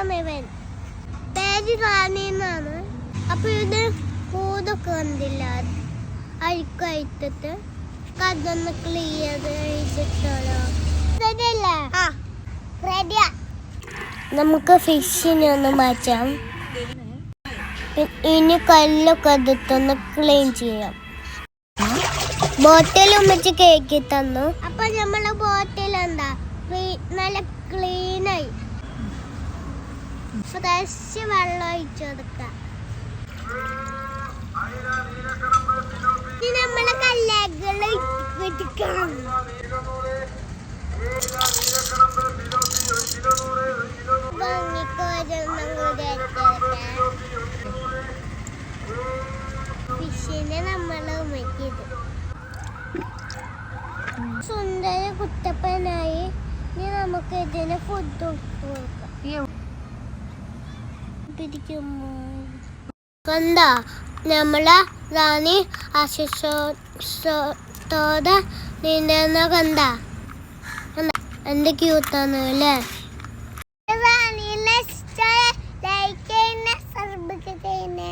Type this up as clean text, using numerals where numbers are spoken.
കുട്ടിയാണ് ഇവൻ. പേര് റാണിന്നാണ്. അപ്പൊ ഇത് കൂതൊക്കെ കണ്ടില്ല, അഴുക്കഴിത്തിട്ട് കതൊന്ന് ക്ലിയർ ചെയ്തിട്ടോളോ. നമുക്ക് ഫിഷിനെ ഒന്ന് മാറ്റാം. ഇനി കല്ലൊക്കെ അതിട്ടൊന്ന് ക്ലീൻ ചെയ്യാം. ബോട്ടിൽ ഉമ്മച്ച് കേക്കി തന്നു. അപ്പൊ നമ്മളെ ബോട്ടിൽ എന്താ നല്ല ക്ലീനായി ഫ്രഷ് വെള്ളം ഒഴിച്ചു കൊടുക്കാം. നമ്മളെ കല്ലുകള് വെട്ടിക്കണം. ഫിഷിനെ നമ്മള് ഉമ്മക്കിയത് സുന്ദര കുട്ടപ്പനായി. ഇനി നമുക്ക് ഇതിന് ഫുഡ് കൊടുക്കാം. കണ്ട നമ്മളെ റാണി ആശിഷോടെ നീന്തുന്ന കണ്ട എന്ത് ക്യൂട്ടാണ് അല്ലേ. റാണി ലൈക്ക് ചെയ്യുന്ന സബ്സ്ക്രൈബ് ചെയ്യുന്ന.